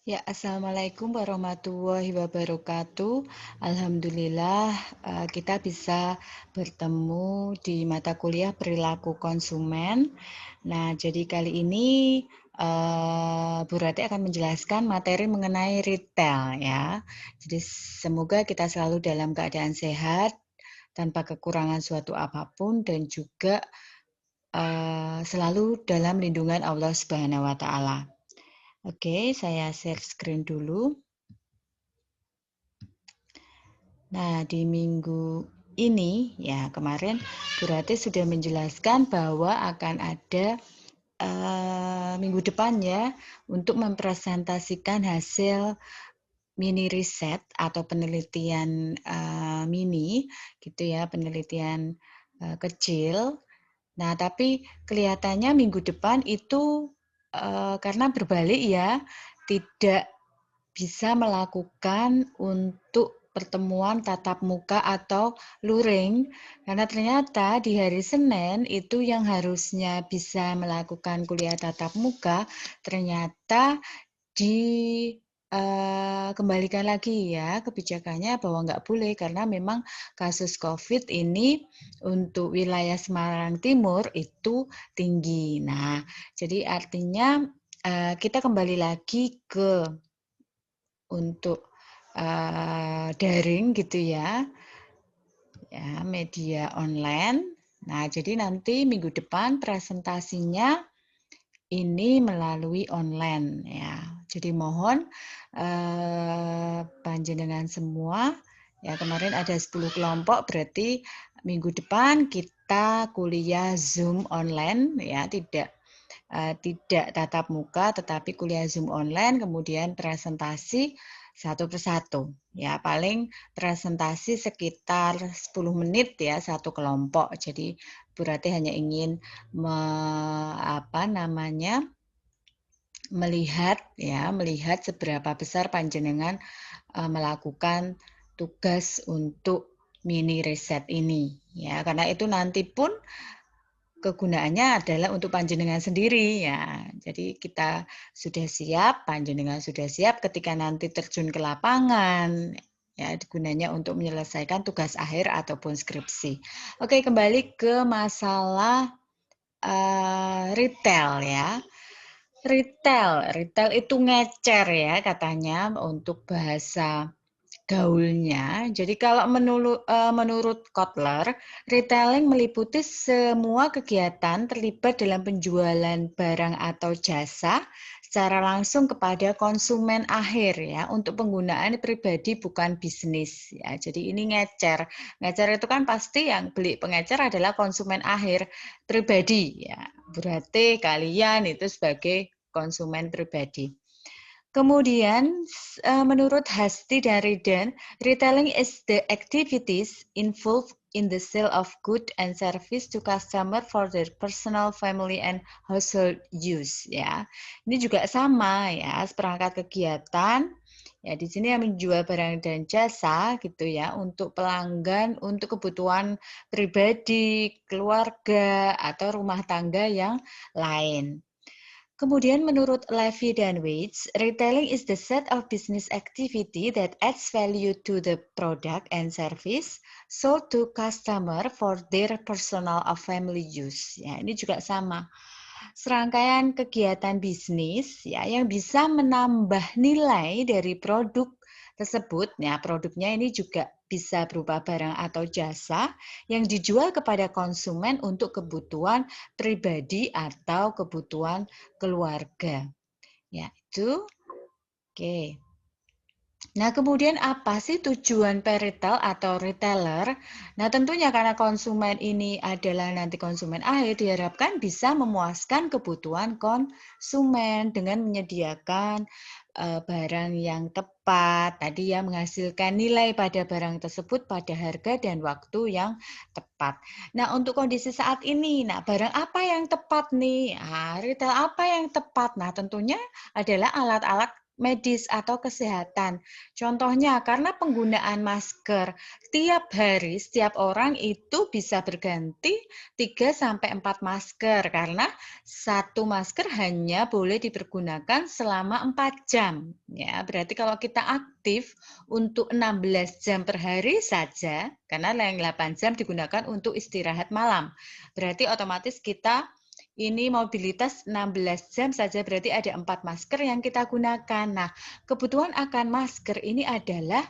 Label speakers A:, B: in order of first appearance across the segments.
A: Ya, assalamualaikum warahmatullahi wabarakatuh. Alhamdulillah, kita bisa bertemu di mata kuliah perilaku konsumen. Nah, jadi kali ini Bu Rati akan menjelaskan materi mengenai retail ya. Jadi semoga kita selalu dalam keadaan sehat, tanpa kekurangan suatu apapun dan juga selalu dalam lindungan Allah Subhanahu wa Ta'ala. Oke, saya share screen dulu. Nah, di minggu ini, ya kemarin Bu Rati sudah menjelaskan bahwa akan ada minggu depan ya untuk mempresentasikan hasil mini riset atau penelitian mini, gitu ya, penelitian kecil. Nah, tapi kelihatannya minggu depan itu karena berbalik ya, tidak bisa melakukan untuk pertemuan tatap muka atau luring, karena ternyata di hari Senin itu yang harusnya bisa melakukan kuliah tatap muka, ternyata dikembalikan lagi ya kebijakannya bahwa nggak boleh karena memang kasus COVID ini untuk wilayah Semarang Timur itu tinggi. Nah, jadi artinya kita kembali lagi ke untuk, daring gitu ya, media online. Nah, jadi nanti minggu depan presentasinya ini melalui online ya. Jadi mohon, panjenengan semua, ya kemarin ada 10 kelompok berarti minggu depan kita kuliah Zoom online ya, tidak tatap muka tetapi kuliah Zoom online, kemudian presentasi satu persatu. Ya, paling presentasi sekitar 10 menit ya satu kelompok. Jadi berarti hanya ingin melihat seberapa besar panjenengan melakukan tugas untuk mini riset ini ya. Karena itu nanti pun kegunaannya adalah untuk panjenengan sendiri ya. Jadi kita sudah siap, panjenengan sudah siap ketika nanti terjun ke lapangan ya, gunanya untuk menyelesaikan tugas akhir ataupun skripsi. Oke, kembali ke masalah retail ya. Retail itu ngecer ya katanya untuk bahasa gaulnya. Jadi kalau menurut Kotler, retailing meliputi semua kegiatan terlibat dalam penjualan barang atau jasa secara langsung kepada konsumen akhir ya, untuk penggunaan pribadi bukan bisnis ya. Jadi ini ngecer. Ngecer itu kan pasti yang beli pengecer adalah konsumen akhir pribadi ya. Berarti kalian itu sebagai konsumen pribadi. Kemudian, menurut Hasti dan Riden, retailing is the activities involved in the sale of goods and service to customer for their personal, family, and household use. Ya, ini juga sama ya, seperangkat kegiatan. Ya, di sini yang menjual barang dan jasa gitu ya, untuk pelanggan, untuk kebutuhan pribadi, keluarga, atau rumah tangga yang lain. Kemudian menurut Levy dan Waits, retailing is the set of business activity that adds value to the product and service sold to customer for their personal or family use. Ya, ini juga sama. Serangkaian kegiatan bisnis ya yang bisa menambah nilai dari produk tersebut. Ya, produknya ini juga bisa berupa barang atau jasa yang dijual kepada konsumen untuk kebutuhan pribadi atau kebutuhan keluarga. Ya, itu oke. Nah, kemudian apa sih tujuan peritel atau retailer? Nah, tentunya karena konsumen ini adalah nanti konsumen akhir, diharapkan bisa memuaskan kebutuhan konsumen dengan menyediakan barang yang tepat, tadi ya menghasilkan nilai pada barang tersebut pada harga dan waktu yang tepat. Nah, untuk kondisi saat ini, nah barang apa yang tepat nih? Retail apa yang tepat? Nah, tentunya adalah alat-alat medis atau kesehatan. Contohnya, karena penggunaan masker tiap hari, setiap orang itu bisa berganti 3 sampai 4 masker karena satu masker hanya boleh dipergunakan selama 4 jam. Ya, berarti kalau kita aktif untuk 16 jam per hari saja, karena yang 8 jam digunakan untuk istirahat malam. Berarti otomatis kita ini mobilitas 16 jam saja, berarti ada 4 masker yang kita gunakan. Nah, kebutuhan akan masker ini adalah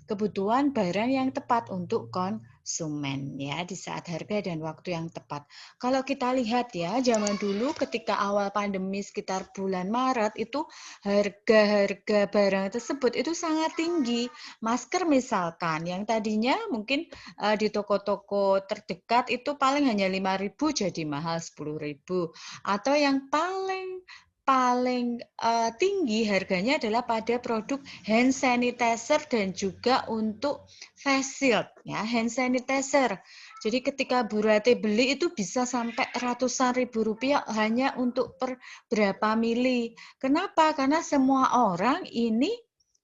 A: kebutuhan barang yang tepat untuk konsumen ya di saat harga dan waktu yang tepat. Kalau kita lihat ya, zaman dulu ketika awal pandemi sekitar bulan Maret itu harga-harga barang tersebut itu sangat tinggi. Masker misalkan yang tadinya mungkin di toko-toko terdekat itu paling hanya 5.000 jadi mahal 10.000. Atau yang paling tinggi harganya adalah pada produk hand sanitizer dan juga untuk face shield ya, hand sanitizer. Jadi ketika Bu Rate beli itu bisa sampai ratusan ribu rupiah hanya untuk per berapa mili. Kenapa? Karena semua orang ini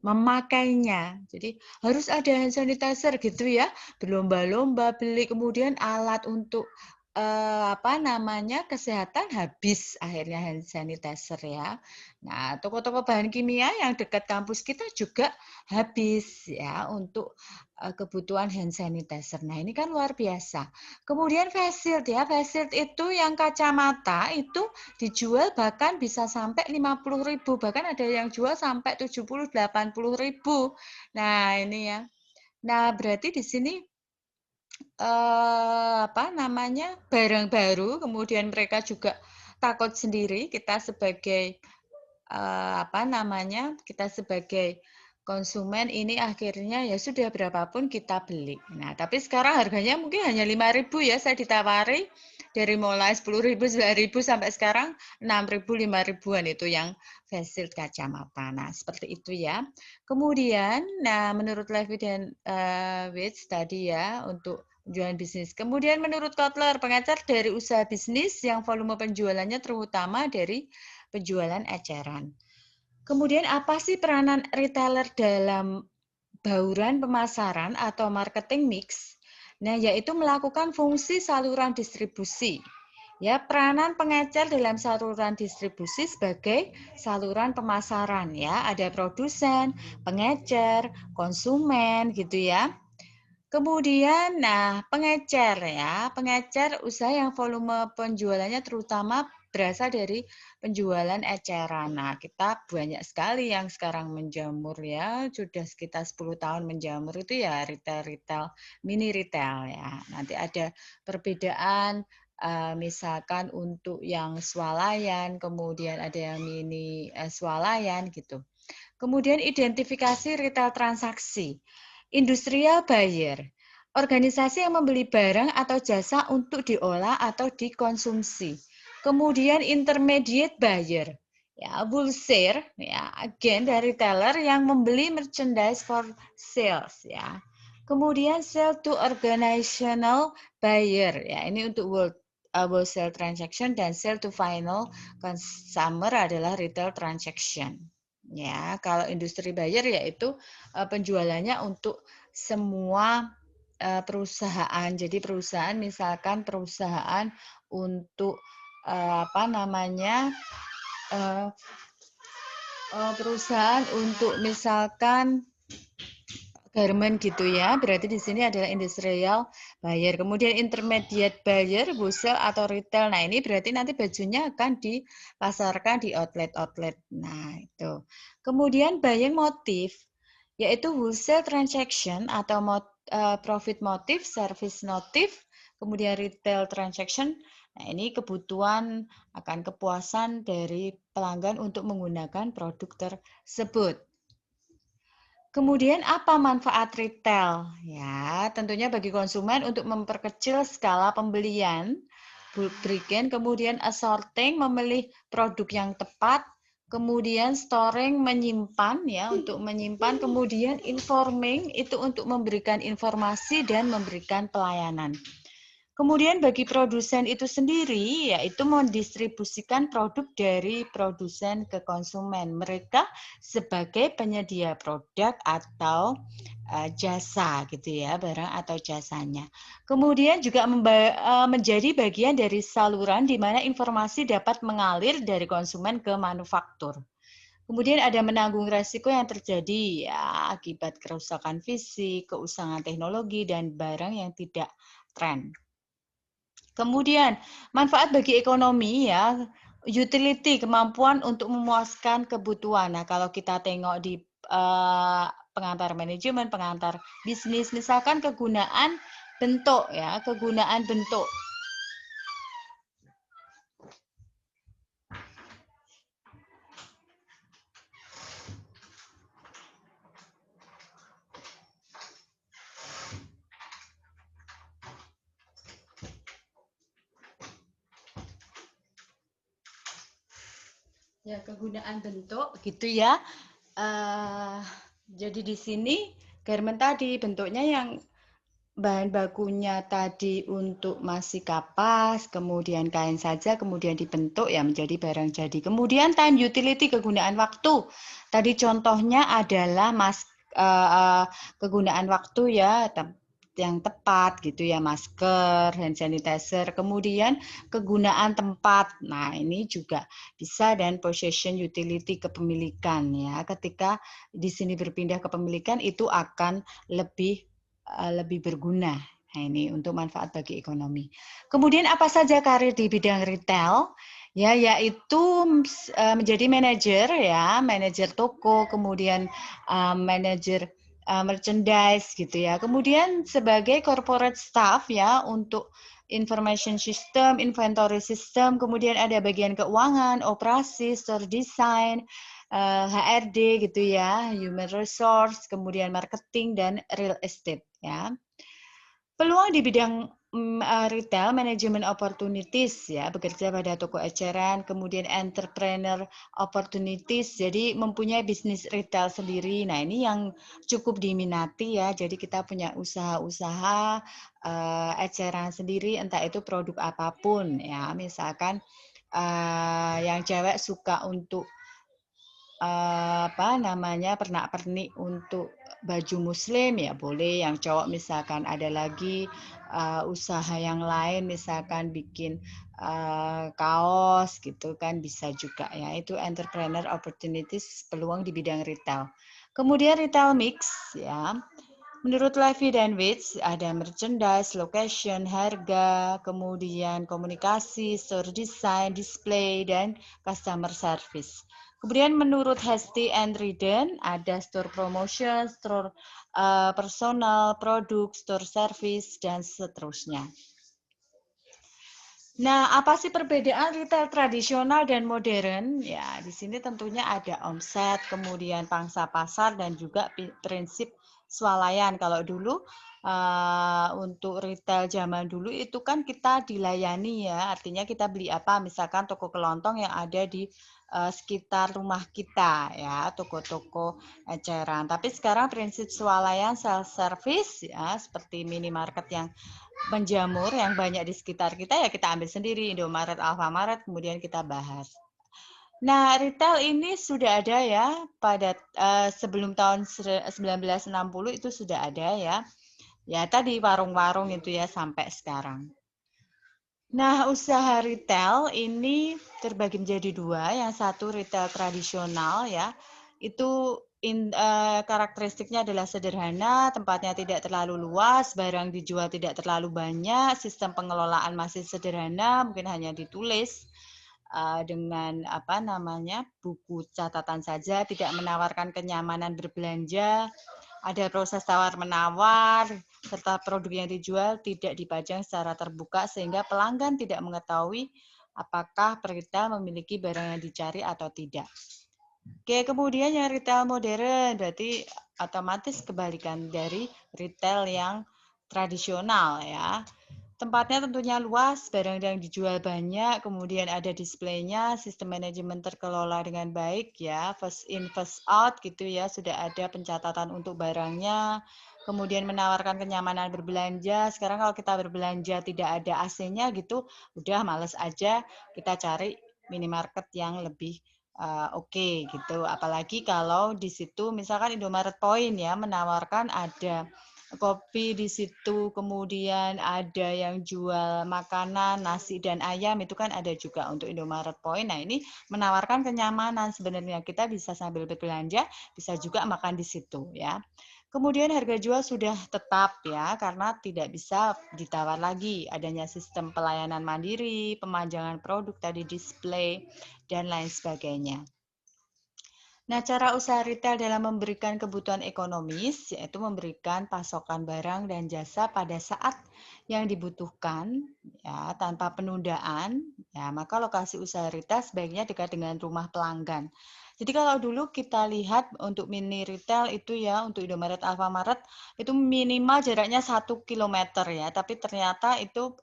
A: memakainya. Jadi harus ada hand sanitizer gitu ya. Berlomba-lomba beli, kemudian alat untuk kesehatan habis akhirnya hand sanitizer ya. Nah, toko-toko bahan kimia yang dekat kampus kita juga habis ya untuk kebutuhan hand sanitizer. Nah, ini kan luar biasa. Kemudian face shield ya, face shield itu yang kacamata itu dijual bahkan bisa sampai 50.000, bahkan ada yang jual sampai 70.000-80.000. Nah, ini ya. Nah, berarti di sini barang baru, kemudian mereka juga takut sendiri, kita sebagai, kita sebagai konsumen ini akhirnya ya sudah berapapun kita beli. Nah, tapi sekarang harganya mungkin hanya 5.000 ya, saya ditawari dari mulai 10.000, 9.000 sampai sekarang 6.000, 5.000-an itu yang face shield kacamata. Nah, seperti itu ya. Kemudian, nah menurut Levy dan Wits tadi ya untuk penjualan bisnis. Kemudian menurut Kotler, pengecer dari usaha bisnis yang volume penjualannya terutama dari penjualan eceran. Kemudian apa sih peranan retailer dalam bauran pemasaran atau marketing mix? Nah, yaitu melakukan fungsi saluran distribusi. Ya, peranan pengecer dalam saluran distribusi sebagai saluran pemasaran ya, ada produsen, pengecer, konsumen gitu ya. Kemudian, nah pengecer ya, pengecer usaha yang volume penjualannya terutama berasal dari penjualan eceran. Nah, kita banyak sekali yang sekarang menjamur ya, sudah sekitar 10 tahun menjamur itu ya retail-retail, mini retail ya. Nanti ada perbedaan misalkan untuk yang swalayan, kemudian ada yang mini swalayan gitu. Kemudian identifikasi retail transaksi. Industrial buyer, organisasi yang membeli barang atau jasa untuk diolah atau dikonsumsi. Kemudian intermediate buyer, ya wholesale, ya agen dari retailer yang membeli merchandise for sales, ya. Kemudian sell to organizational buyer, ya ini untuk wholesale transaction dan sell to final consumer adalah retail transaction. Ya, kalau industri buyer yaitu penjualannya untuk semua perusahaan. Jadi perusahaan misalkan perusahaan untuk perusahaan untuk misalkan garment gitu ya. Berarti di sini adalah industrial buyer. Kemudian intermediate buyer, wholesale atau retail. Nah, ini berarti nanti bajunya akan dipasarkan di outlet-outlet. Nah, itu. Kemudian buying motive yaitu wholesale transaction atau profit motive, service motive, kemudian retail transaction. Nah, ini kebutuhan akan kepuasan dari pelanggan untuk menggunakan produk tersebut. Kemudian apa manfaat retail? Ya, tentunya bagi konsumen untuk memperkecil skala pembelian, berikan, kemudian assorting, memilih produk yang tepat, kemudian storing, menyimpan ya untuk menyimpan, kemudian informing itu untuk memberikan informasi dan memberikan pelayanan. Kemudian bagi produsen itu sendiri, yaitu mendistribusikan produk dari produsen ke konsumen. Mereka sebagai penyedia produk atau jasa gitu ya, barang atau jasanya. Kemudian juga menjadi bagian dari saluran di mana informasi dapat mengalir dari konsumen ke manufaktur. Kemudian ada menanggung resiko yang terjadi ya akibat kerusakan fisik, keusangan teknologi, dan barang yang tidak tren. Kemudian, manfaat bagi ekonomi ya, utility, kemampuan untuk memuaskan kebutuhan. Nah, kalau kita tengok di pengantar manajemen, pengantar bisnis, misalkan kegunaan bentuk ya, kegunaan bentuk. Ya, kegunaan bentuk gitu ya. Jadi di sini garment tadi bentuknya yang bahan bakunya tadi untuk masih kapas, kemudian kain saja, kemudian dibentuk ya menjadi barang jadi. Kemudian time utility, kegunaan waktu. Tadi contohnya adalah kegunaan waktu ya yang tepat gitu ya, masker, hand sanitizer. Kemudian kegunaan tempat. Nah, ini juga bisa, dan possession utility, kepemilikan ya. Ketika di sini berpindah kepemilikan itu akan lebih berguna. Nah, ini untuk manfaat bagi ekonomi. Kemudian apa saja karir di bidang retail? Ya, yaitu menjadi manajer ya, manajer toko, kemudian manajer merchandise gitu ya. Kemudian sebagai corporate staff ya untuk information system, inventory system, kemudian ada bagian keuangan, operasi, store design, HRD gitu ya, human resource, kemudian marketing dan real estate ya. Peluang di bidang retail, manajemen opportunities ya, bekerja pada toko eceran, kemudian entrepreneur opportunities, jadi mempunyai bisnis retail sendiri. Nah, ini yang cukup diminati ya. Jadi kita punya usaha-usaha eceran sendiri, entah itu produk apapun ya. Misalkan yang cewek suka untuk pernak-pernik untuk baju muslim ya boleh, yang cowok misalkan ada lagi usaha yang lain, misalkan bikin kaos gitu kan bisa juga ya. Itu entrepreneur opportunities, peluang di bidang retail. Kemudian retail mix ya. Menurut Levy dan Witz, ada merchandise, location, harga, kemudian komunikasi, store design, display, dan customer service. Kemudian menurut Hasty and Riden, ada store promotion, store personal, produk, store service, dan seterusnya. Nah, apa sih perbedaan retail tradisional dan modern? Ya, di sini tentunya ada omset, kemudian pangsa pasar, dan juga prinsip swalayan. Kalau dulu untuk retail zaman dulu itu kan kita dilayani ya, artinya kita beli apa, misalkan toko kelontong yang ada di sekitar rumah kita ya, toko-toko eceran. Tapi sekarang prinsip swalayan self service ya, seperti minimarket yang menjamur yang banyak di sekitar kita ya kita ambil sendiri, Indomaret, Alfamaret, kemudian kita bahas. Nah, retail ini sudah ada ya pada sebelum tahun 1960 itu sudah ada ya. Ya tadi warung-warung itu ya sampai sekarang. Nah, usaha retail ini terbagi menjadi dua. Yang satu retail tradisional ya, itu karakteristiknya adalah sederhana, tempatnya tidak terlalu luas, barang dijual tidak terlalu banyak, sistem pengelolaan masih sederhana, mungkin hanya ditulis dengan buku catatan saja, tidak menawarkan kenyamanan berbelanja, ada proses tawar-menawar, serta produk yang dijual tidak dipajang secara terbuka sehingga pelanggan tidak mengetahui apakah retail memiliki barang yang dicari atau tidak. Oke, kemudian yang retail modern berarti otomatis kebalikan dari retail yang tradisional ya. Tempatnya tentunya luas, barang yang dijual banyak, kemudian ada displaynya, sistem manajemen terkelola dengan baik ya, first in first out gitu ya, sudah ada pencatatan untuk barangnya, kemudian menawarkan kenyamanan berbelanja. Sekarang kalau kita berbelanja tidak ada AC-nya gitu, udah males aja kita cari minimarket yang lebih oke gitu. Apalagi kalau di situ misalkan Indomaret Point ya menawarkan ada kopi di situ, kemudian ada yang jual makanan, nasi dan ayam, itu kan ada juga untuk Indomaret Point. Nah, ini menawarkan kenyamanan sebenarnya. Kita bisa sambil berbelanja, bisa juga makan di situ ya. Kemudian harga jual sudah tetap ya, karena tidak bisa ditawar lagi. Adanya sistem pelayanan mandiri, pemanjangan produk tadi display, dan lain sebagainya. Nah, cara usaha retail dalam memberikan kebutuhan ekonomis, yaitu memberikan pasokan barang dan jasa pada saat yang dibutuhkan, ya, tanpa penundaan, ya, maka lokasi usaha retail sebaiknya dekat dengan rumah pelanggan. Jadi kalau dulu kita lihat untuk mini retail itu ya, untuk Indomaret, Alfamaret, itu minimal jaraknya 1 kilometer ya, tapi ternyata itu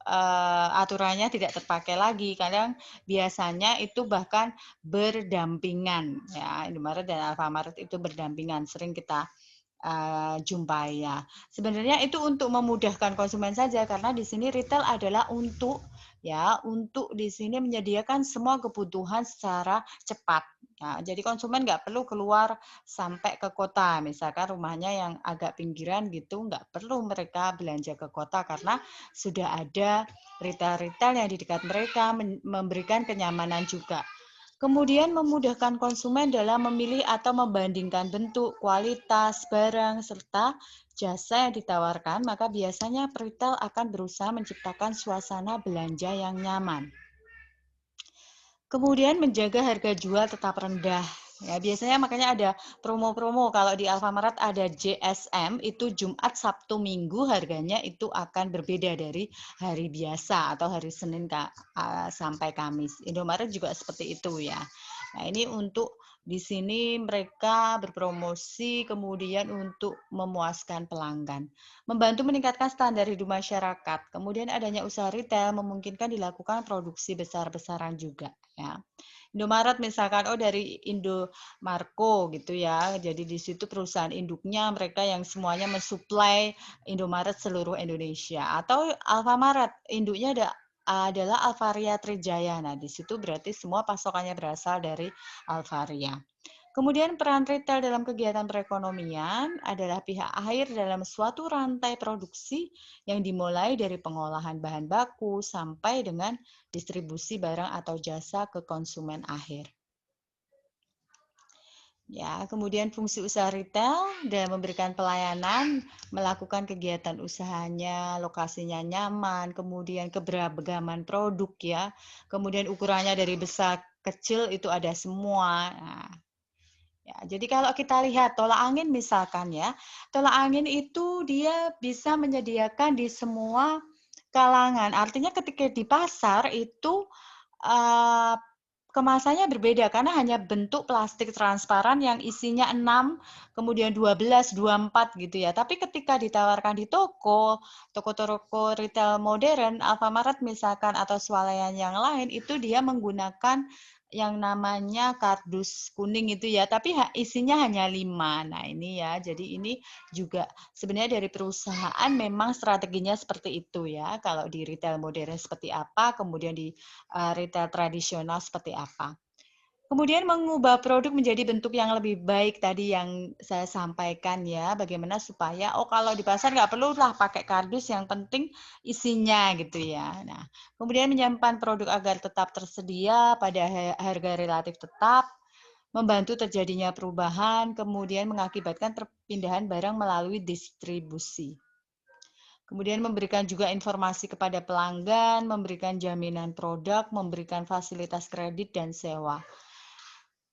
A: aturannya tidak terpakai lagi. Kadang biasanya itu bahkan berdampingan ya, Indomaret dan Alfamaret itu berdampingan, sering kita jumpai ya. Sebenarnya itu untuk memudahkan konsumen saja karena di sini retail adalah untuk di sini menyediakan semua kebutuhan secara cepat. Ya, jadi konsumen nggak perlu keluar sampai ke kota, misalkan rumahnya yang agak pinggiran gitu, nggak perlu mereka belanja ke kota karena sudah ada retail-retail yang di dekat mereka memberikan kenyamanan juga. Kemudian memudahkan konsumen dalam memilih atau membandingkan bentuk, kualitas, barang, serta jasa yang ditawarkan, maka biasanya retail akan berusaha menciptakan suasana belanja yang nyaman. Kemudian menjaga harga jual tetap rendah. Ya, biasanya makanya ada promo-promo. Kalau di Alfamart ada JSM, itu Jumat, Sabtu, Minggu harganya itu akan berbeda dari hari biasa atau hari Senin sampai Kamis. Indomaret juga seperti itu ya. Nah, ini untuk di sini mereka berpromosi kemudian untuk memuaskan pelanggan. Membantu meningkatkan standar hidup masyarakat. Kemudian adanya usaha retail memungkinkan dilakukan produksi besar-besaran juga ya. Indomaret misalkan dari Indomarko gitu ya. Jadi di situ perusahaan induknya mereka yang semuanya mensuplai Indomaret seluruh Indonesia. Atau Alfamaret, induknya adalah Alvaria Trijaya. Nah, di situ berarti semua pasokannya berasal dari Alvaria. Kemudian peran retail dalam kegiatan perekonomian adalah pihak akhir dalam suatu rantai produksi yang dimulai dari pengolahan bahan baku sampai dengan distribusi barang atau jasa ke konsumen akhir. Ya, kemudian fungsi usaha retail dan memberikan pelayanan, melakukan kegiatan usahanya, lokasinya nyaman, kemudian keberagaman produk ya, kemudian ukurannya dari besar kecil itu ada semua. Nah, ya, jadi kalau kita lihat tolak angin misalkan ya, tolak angin itu dia bisa menyediakan di semua kalangan. Artinya ketika di pasar itu uh, kemasannya berbeda karena hanya bentuk plastik transparan yang isinya 6, kemudian 12, 24 gitu ya. Tapi ketika ditawarkan di toko-toko retail modern, Alfamaret misalkan atau swalayan yang lain, itu dia menggunakan yang namanya kardus kuning itu ya, tapi isinya hanya 5. Nah ini ya, jadi ini juga sebenarnya dari perusahaan memang strateginya seperti itu ya. Kalau di retail modern seperti apa, kemudian di retail tradisional seperti apa. Kemudian mengubah produk menjadi bentuk yang lebih baik tadi yang saya sampaikan ya, bagaimana supaya kalau di pasar nggak perlu lah pakai kardus, yang penting isinya gitu ya. Nah, kemudian menyimpan produk agar tetap tersedia pada harga relatif tetap, membantu terjadinya perubahan, kemudian mengakibatkan perpindahan barang melalui distribusi. Kemudian memberikan juga informasi kepada pelanggan, memberikan jaminan produk, memberikan fasilitas kredit dan sewa.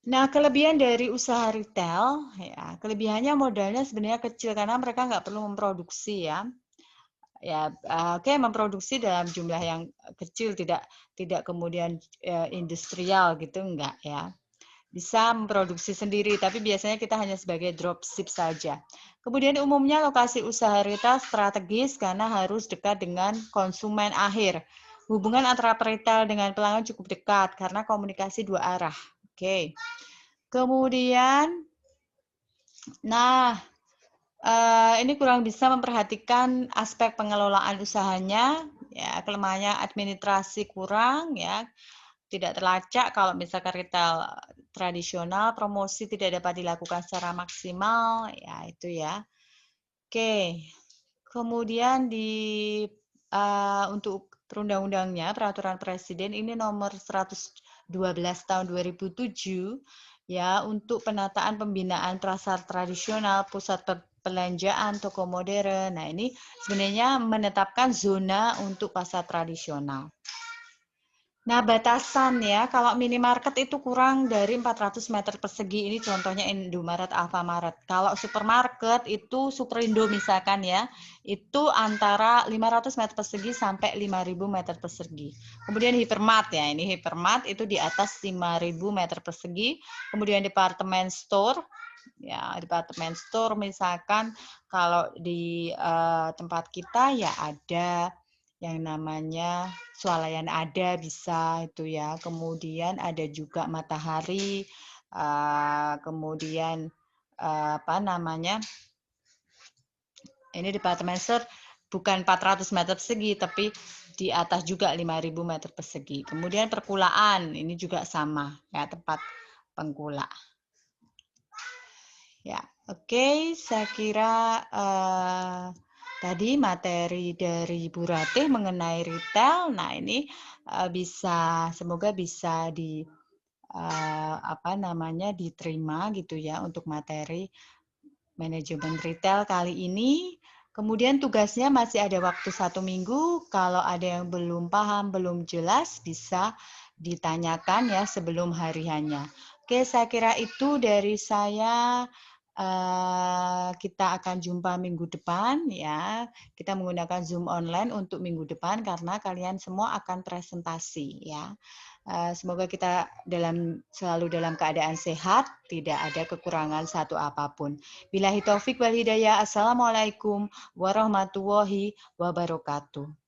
A: Nah, kelebihan dari usaha retail, ya, kelebihannya modalnya sebenarnya kecil karena mereka nggak perlu memproduksi ya. Ya, memproduksi dalam jumlah yang kecil, tidak kemudian industrial gitu, enggak ya. Bisa memproduksi sendiri, tapi biasanya kita hanya sebagai dropship saja. Kemudian umumnya lokasi usaha retail strategis karena harus dekat dengan konsumen akhir. Hubungan antara retail dengan pelanggan cukup dekat karena komunikasi dua arah. Oke. Kemudian, nah, Ini kurang bisa memperhatikan aspek pengelolaan usahanya, ya kelemahannya administrasi kurang, ya tidak terlacak kalau misalkan retail tradisional, promosi tidak dapat dilakukan secara maksimal, ya itu ya. Oke, kemudian untuk perundang-undangnya, peraturan presiden ini nomor 112 tahun 2007, ya, untuk penataan pembinaan pasar tradisional, pusat perbelanjaan, toko modern. Nah, ini sebenarnya menetapkan zona untuk pasar tradisional. Nah, batasan ya, kalau minimarket itu kurang dari 400 meter persegi, ini contohnya Indomaret, Alfamaret. Kalau supermarket itu Superindo misalkan ya, itu antara 500 meter persegi sampai 5.000 meter persegi. Kemudian hipermart ya, ini hipermart itu di atas 5.000 meter persegi. Kemudian departemen store, ya departemen store misalkan kalau di tempat kita ya ada yang namanya swalayan ada bisa itu ya. Kemudian ada juga Matahari, kemudian apa namanya? Ini departemen store bukan 400 meter persegi tapi di atas juga 5.000 meter persegi. Kemudian perkulaan ini juga sama ya tempat pengkula. Ya, oke, saya kira tadi materi dari Bu Ratih mengenai retail. Nah, ini semoga bisa apa namanya diterima gitu ya untuk materi manajemen retail kali ini. Kemudian tugasnya masih ada waktu 1 minggu. Kalau ada yang belum paham, belum jelas, bisa ditanyakan ya sebelum hari hanya. Oke, saya kira itu dari saya. Kita akan jumpa minggu depan ya. Kita menggunakan Zoom online untuk minggu depan karena kalian semua akan presentasi ya. Semoga kita selalu dalam keadaan sehat, tidak ada kekurangan satu apapun. Billahi taufik wal hidayah. Assalamualaikum warahmatullahi wabarakatuh.